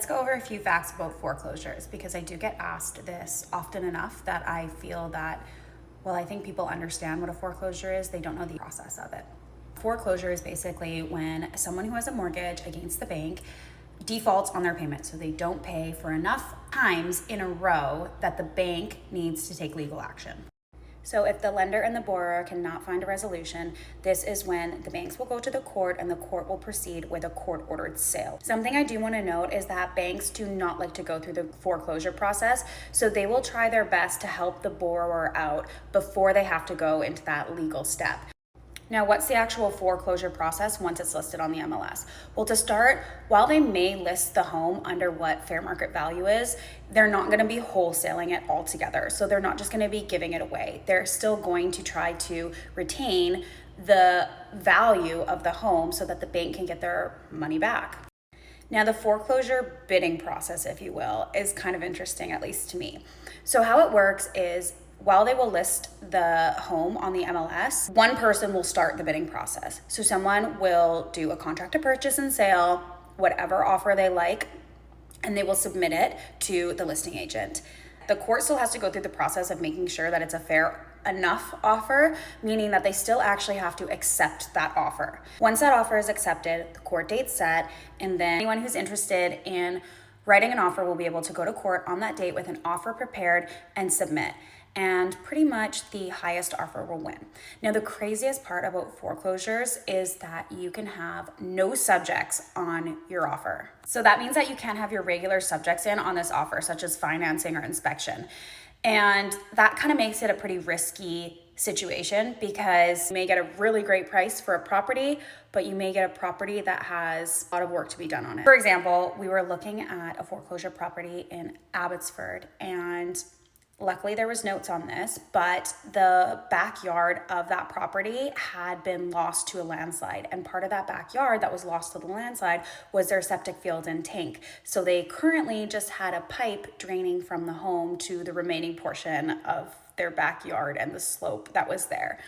let's go over a few facts about foreclosures, because I do get asked this often enough that I feel that, well, I think people understand what a foreclosure is, they don't know the process of it. Foreclosure is basically when someone who has a mortgage against the bank defaults on their payment, so they don't pay for enough times in a row that the bank needs to take legal action. So if the lender and the borrower cannot find a resolution, this is when the banks will go to the court and the court will proceed with a court-ordered sale. Something I do want to note is that banks do not like to go through the foreclosure process, so they will try their best to help the borrower out before they have to go into that legal step. Now, what's the actual foreclosure process once it's listed on the MLS? Well, to start, while they may list the home under what fair market value is, they're not going to be wholesaling it altogether. So they're not just going to be giving it away. They're still going to try to retain the value of the home so that the bank can get their money back. Now, the foreclosure bidding process, if you will, is kind of interesting, at least to me. So how it works is, while they will list the home on the MLS, one person will start the bidding process. So someone will do a contract to purchase and sale, whatever offer they like, and they will submit it to the listing agent. The court still has to go through the process of making sure that it's a fair enough offer, meaning that they still actually have to accept that offer. Once that offer is accepted, the court date's set, and then anyone who's interested in writing an offer will be able to go to court on that date with an offer prepared and submit. And pretty much the highest offer will win. Now, the craziest part about foreclosures is that you can have no subjects on your offer. So that means that you can't have your regular subjects in on this offer, such as financing or inspection. And that kind of makes it a pretty risky situation, because you may get a really great price for a property, but you may get a property that has a lot of work to be done on it. For example, we were looking at a foreclosure property in Abbotsford, and luckily there was notes on this, but the backyard of that property had been lost to a landslide. And part of that backyard that was lost to the landslide was their septic field and tank. So they currently just had a pipe draining from the home to the remaining portion of their backyard and the slope that was there.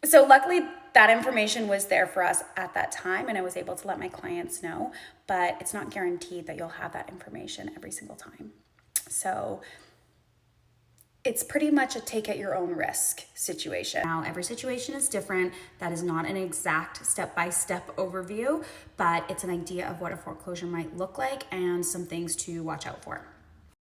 So luckily that information was there for us at that time, and I was able to let my clients know, but it's not guaranteed that you'll have that information every single time. So it's pretty much a take at your own risk situation. Now, every situation is different. That is not an exact step-by-step overview, but it's an idea of what a foreclosure might look like and some things to watch out for.